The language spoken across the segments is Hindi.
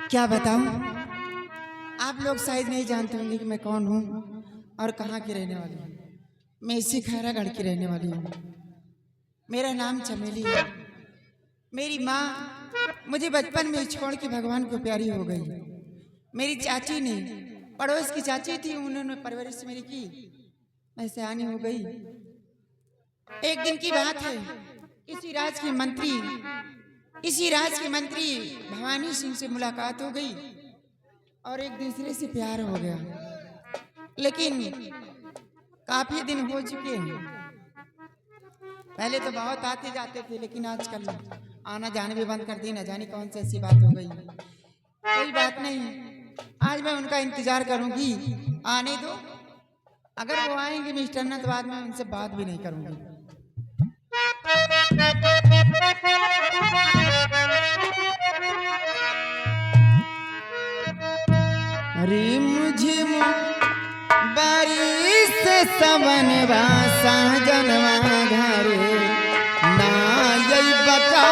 क्या बताऊं, आप लोग शायद नहीं जानते होंगे कि मैं कौन हूँ और कहाँ की रहने वाली हूँ। मैं इसी खैरागढ़ की रहने वाली हूँ। मेरा नाम चमेली है। मेरी माँ मुझे बचपन में छोड़ के भगवान को प्यारी हो गई। मेरी चाची ने, पड़ोस की चाची थी, उन्होंने परवरिश मेरी की, मैं सयानी हो गई। एक दिन की बात है, इसी राज्य के मंत्री भवानी सिंह से मुलाकात हो गई और एक दूसरे से प्यार हो गया। लेकिन काफी दिन हो चुके हैं। पहले तो बहुत आते जाते थे, लेकिन आजकल आना जाने भी बंद कर दी। न जाने कौन सी ऐसी बात हो गई। कोई बात नहीं, आज मैं उनका इंतजार करूंगी। आने दो, अगर वो आएंगे मिस्टर तो बाद में उनसे बात भी नहीं करूंगी। अरे मुझे बारिश से सवन वासा जनवा घरे ना यही बता।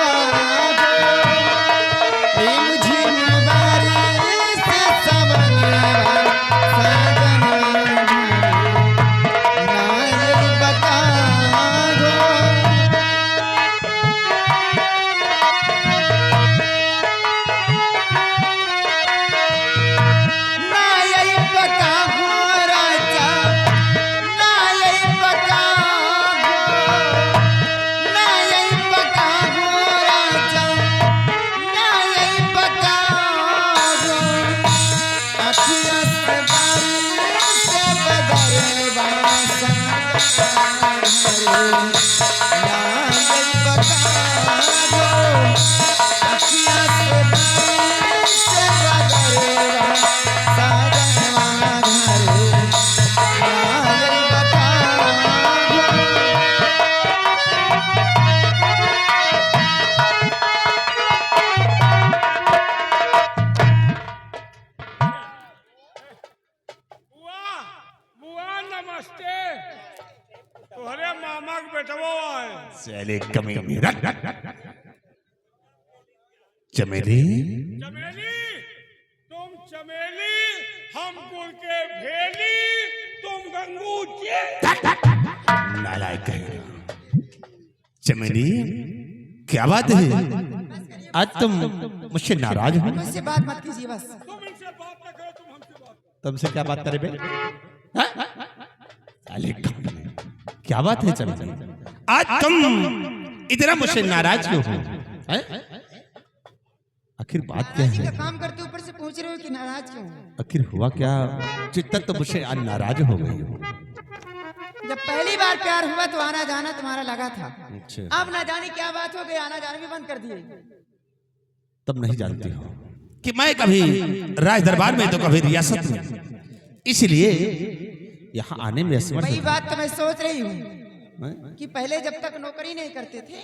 चमेली, तुम चमेली, हम कुल के भेली, तुम गंगू जी। नालायक है। चमेली, क्या बात है? आज तुम मुझसे नाराज हो? मुझसे बात मत कीजिए बस। तुम इनसे बात न करो, तुम हमसे बात। तुमसे क्या बात करे बे? क्या बात है चमेली? आज तुम इतना मुझसे नाराज क्यों हो? आखिर बात क्या है? काम करते ऊपर से पूछ रहे हो कि नाराज क्यों? आखिर हुआ क्या जितना तो मुझसे आज नाराज हो गई हो? जब पहली बार प्यार हुआ तो आना जाना तुम्हारा लगा था। अच्छा। अब ना जाने क्या बात हो गई, आना जाना भी बंद कर दिए। तब नहीं जानती हो कि मैं कभी राज दरबार में तो कभी रियासत में, इसलिए यहाँ आने में असमर्थ। वही बात तो मैं सोच रही हूँ कि पहले जब तक नौकरी नहीं करते थे,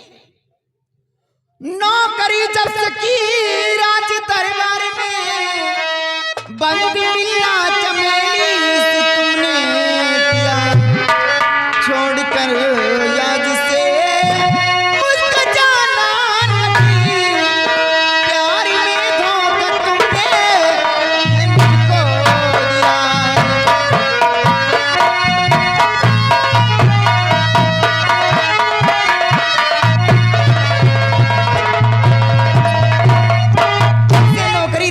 नौकरी जब से की राज दरबार में बंद मिला चमेली से तुमने किया छोड़कर याद से मुझको जाना नहीं। प्यार में धोखा तुमने मुझको दिया।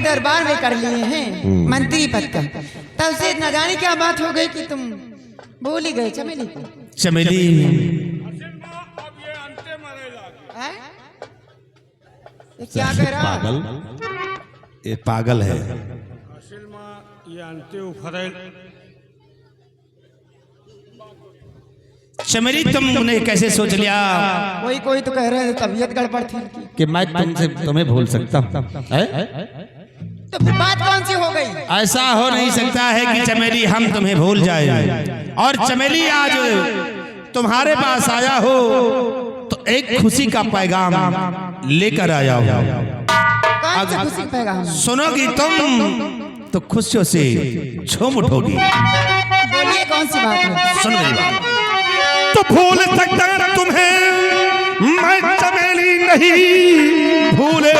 दरबार में कर लिए हैं मंत्री पद का, तब से न जाने क्या बात हो गई कि तुम भूल ही गए चमेली को। चमेली, अब ये अंते मरेला। ये क्या कह रहा? पागल, ये पागल है। असल में ये अंते उफरेल। चमेली, तुमने कैसे सोच लिया? कोई तो कह रहे हैं तबीयत गड़बड़ थी कि मैं तुम्हें भूल सकता हूँ? तो फिर बात कौन सी हो गई? ऐसा हो नहीं सकता है कि चमेली हम तुम्हें भूल जाए। और चमेली आज तुम्हारे पास आया हो तो एक खुशी का पैगाम लेकर आया हो। कौन सा खुशी का पैगाम? सुनोगी तुम तो खुशियों से झूम उठोगी। बोलिए कौन सी बात है? सुन मेरी बात। तो भूल सकता तुम्हें मैं चमेली नहीं भूले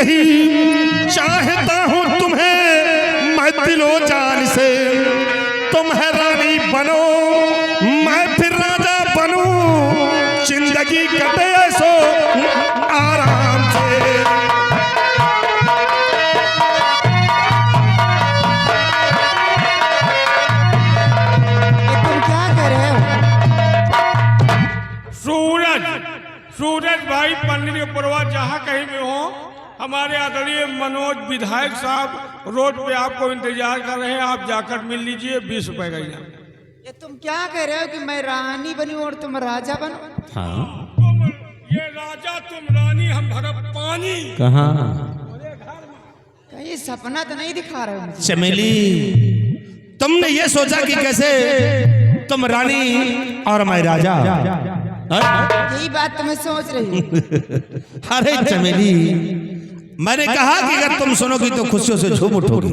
नहीं चाहता हूँ तुम्हें मैं दिलो जान से। तुम है रानी बनो मैं फिर राजा बनूं, जिंदगी कटे सो आराम से। तुम क्या कर रहे हो? सूरज भाई पंडरीपुरवा जहाँ कहीं भी हो, हमारे आदरणीय मनोज विधायक साहब रोड पे आपको इंतजार कर रहे हैं। आप जाकर मिल लीजिए, 20 रुपए का इनाम। ये तुम क्या कह रहे हो कि मैं रानी बनूं और तुम राजा बनो? हाँ तुम ये राजा तुम रानी, हम भरत पानी। कहाँ? कहीं सपना तो नहीं दिखा रहे हो मुझे? चमेली, तुमने ये सोचा कि कैसे तुम रानी और मैं राजा? यही बात तो मैं सोच रही हूँ। अरे चमेली, मैंने कहा कि अगर तुम सुनोगी तो खुशियों से झूम उठोगी।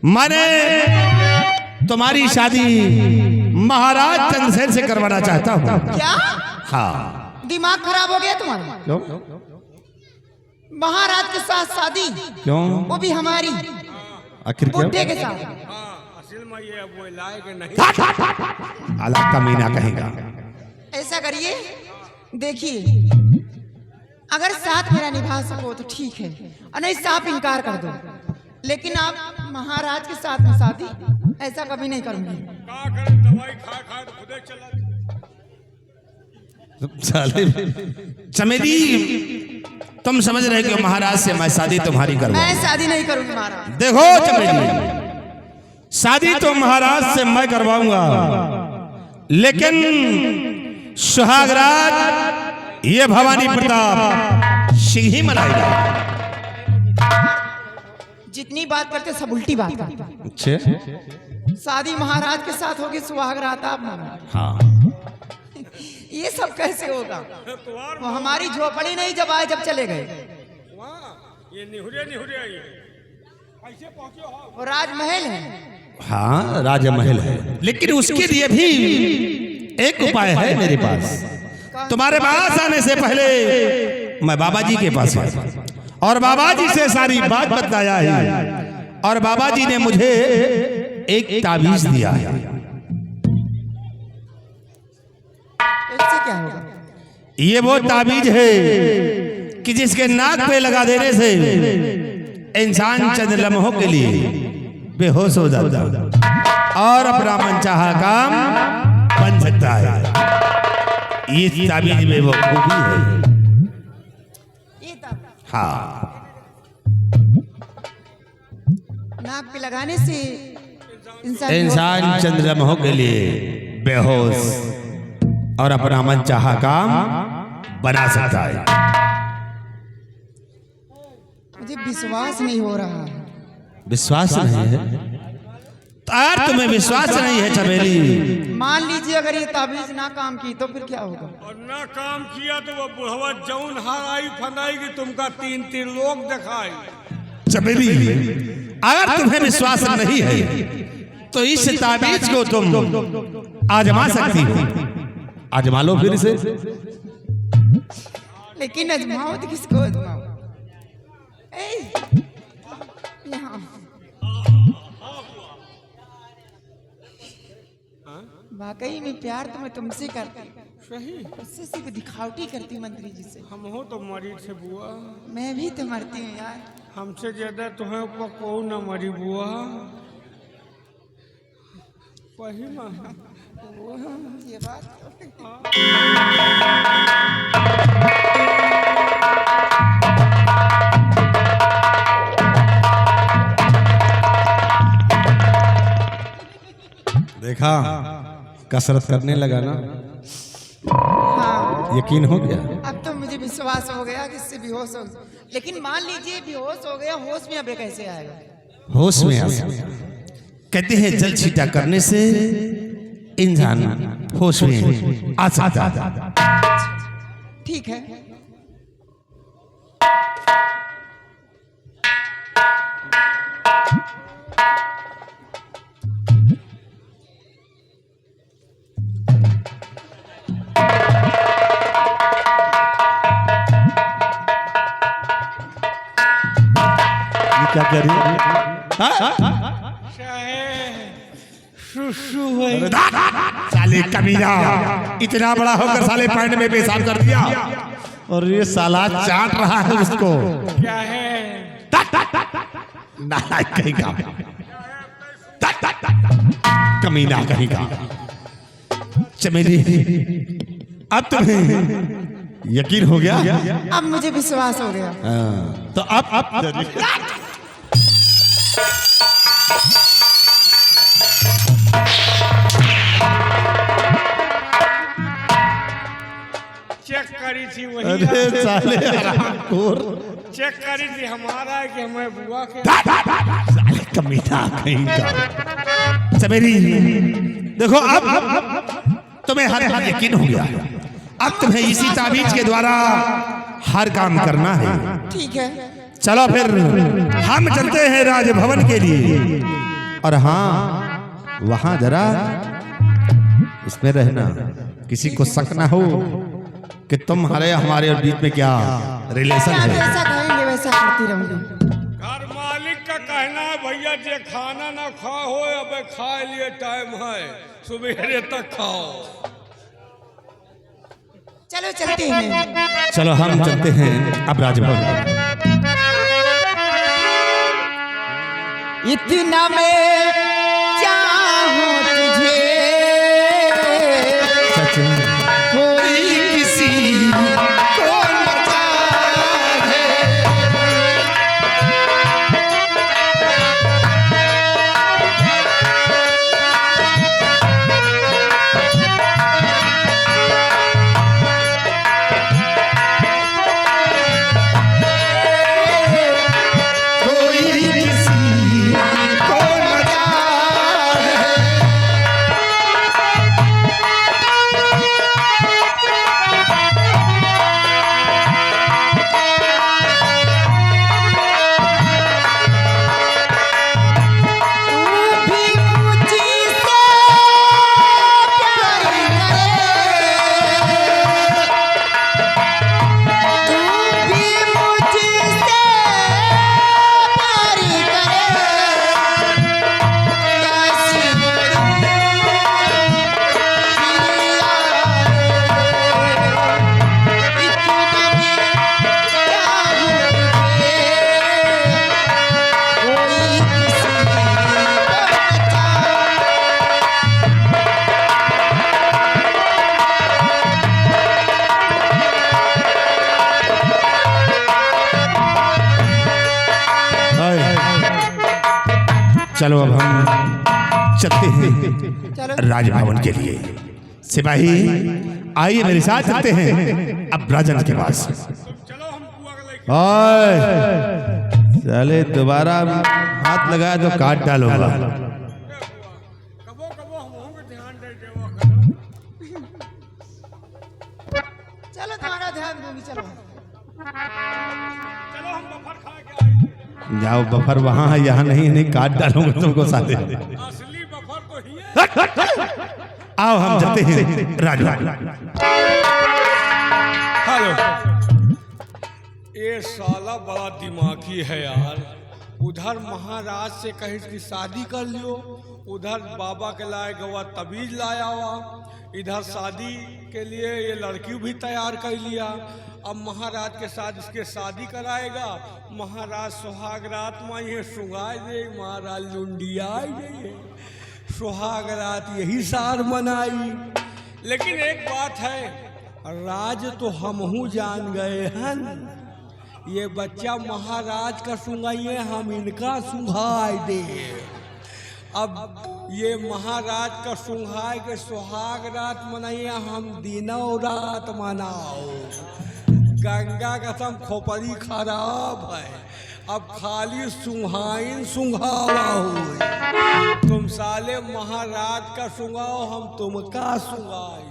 मैंने तुम्हारी शादी महाराज चंद्रसेन से करवाना चाहता हूँ। क्या? हाँ। दिमाग खराब हो गया तुम्हारा? क्यों? महाराज के साथ शादी? क्यों? वो भी हमारी आखिर बुड्ढे के साथ? असल में ये वो लायक नहीं। अलग कमीना कहेगा। ऐसा करिए, देखिए अगर साथ मेरा निभा सको तो ठीक है, और नहीं साफ इनकार कर दो। लेकिन आप महाराज के साथ में शादी ऐसा कभी नहीं करूंगी। क्या करें, दवाई खा खा तो खुदे चला। चमेली, तुम समझ रहे हो महाराज से मैं शादी तुम्हारी करूंगा? मैं शादी नहीं करूंगी महाराज। देखो चमेली, शादी तो महाराज से मैं करवाऊंगा, लेकिन सुहागरात ये भवानी प्रताप सिंह ही मनाएगा। जितनी बात करते सब उल्टी बात करते। अच्छे, शादी महाराज के साथ होगी, सुहागरात आप मानो। हाँ। ये सब कैसे होगा? वो हमारी झोपड़ी नहीं जब आए, जब चले गए। ये निहुरे निहुरे आई ऐसे पहुंचे हो। वो राजमहल है। हाँ, राजमहल है, लेकिन उसके लिए भी एक उपाय है मेरे पास। तुम्हारे पास आने से पहले मैं बाबा जी के पास आया और बाबा जी से सारी बात बताया है, और बाबा जी ने मुझे एक ताबीज दिया है। इससे क्या होगा? ये वो ताबीज है कि जिसके नाक पे लगा देने से इंसान चंद लम्हों के लिए बेहोश हो जाता है और अपना मनचाहा काम बन सकता है। इस ताबीज में वो खूबी है। ये तब हाँ, नाक पे लगाने से इंसान चंद लम्हों के लिए बेहोश और अपना मनचाहा काम बना सकता है। मुझे विश्वास नहीं हो रहा है। विश्वास नहीं है? यार तुम्हें विश्वास नहीं है चमेली? मान लीजिए अगर ये ताबीज ना काम की तो फिर क्या होगा? और ना काम किया तो वो बुढ़वा जौन हार आई फनाएगी, तुमका 3-3 लोग दिखाई। चमेली, अगर तुम्हें विश्वास नहीं है तो इस ताबीज को तुम आजमा सकती हो। आजमा लो फिर से। लेकिन अजमाओ तो किसको अजमाओ? यहाँ वाकई में प्यार तो मैं तुमसे करती, सही उससे सिर्फ दिखावटी करती मंत्री जी से। हम हो तो मरी थे बुआ, मैं भी तो मरती हूँ यार। हमसे ज्यादा तुम्हें ऊपर कौन न मरी बुआ। वही ना ये बात देखा, कसरत करने लगा ना, हाँ। यकीन हो गया। अब तो मुझे विश्वास हो गया कि इससे बेहोश हो, लेकिन मान लीजिए बेहोश हो गया, होश में अब ये कैसे आएगा? होश में आ सकता। कहते हैं जल छीटा करने से इंसान होश में आ सकता है। ठीक है, क्या कह रही है? साले कमीना, इतना बड़ा होकर साले पैंट में पेशाब कर दिया और ये साला चाट रहा है उसको। क्या है? नालायक कहीं का, कमीना कहीं का। चमेली, अब तुम्हें यकीन हो गया? अब मुझे विश्वास हो गया। तो अब चेक करी थी वही। अरे साले हरामखोर, चेक करी थी हमारा है कि हमें बुआ के। साले कमीना कहीं का। चमेली देखो, अब तुम्हें हर यकीन हो गया। अब तुम्हें इसी ताबीज के द्वारा हर काम करना है। ठीक है, चलो फिर हम चलते हैं राजभवन के लिए। और हाँ, वहां जरा उसमें रहना, किसी को शक ना हो कि तुम्हारे हमारे और बीच में क्या रिलेशन आप है। जैसा कहेंगे वैसा करती रहूंगी। घर मालिक का कहना है भैया जे खाना ना खा हो, अब खाए लिए टाइम है, सुबह तक खाओ। चलो चलते हैं। चलो हम चलते हैं अब राजभवन। इतना मैं चाहूं तुझे, सच कोई किसी को न चाहे। कोई किसी को न चाहे। तू भी मुझसे प्यार करे, तू भी मुझसे प्यार करे। कैसी इतना मैं चाहूं तुझे, कोई किसी को न चाहे। चलो अब हम चलते हैं चलो। राजभवन के लिए। सिपाही आइए मेरे साथ चलते हैं अब राजन के पास। चलो हम बुआ के लेके। ओए साले दोबारा हाथ लगाया तो काट डालूंगा। कबो कबो हम होंगे ध्यान दे देवा करो। चलो तुम्हारा ध्यान दूंगी। चलो चलो हम बफर खा के आएंगे। जाओ, बफर वहां है, यहाँ नहीं, नहीं काट डालूंगा तुमको साले। असली बफर तो ही है। आओ हम चलते हैं राजभवन। हेलो, ये साला बड़ा दिमागी है यार। उधर महाराज से कहीं की शादी कर लियो, उधर बाबा के लाए गवा तबीज लाया हुआ, इधर शादी के लिए ये लड़की भी तैयार कर लिया। अब महाराज के साथ इसके शादी कराएगा। महाराज सुहाग रात में ये सुगाए दे, महाराज लुंडिया दे, सुहाग रात यही सार मनाई। लेकिन एक बात है, राज तो हमहू जान गए हैं, ये बच्चा महाराज का सुंगाइए, हम इनका सुंघाई दे। अब ये महाराज का सुंघाई के सुहाग रात मनाइए, हम दिनों रात मनाओ। गंगा कसम खोपड़ी खराब है, अब खाली सुंघाइन सुंघावा हो। तुम साले महाराज का सुंघाओ, हम तुमका सुंघाई।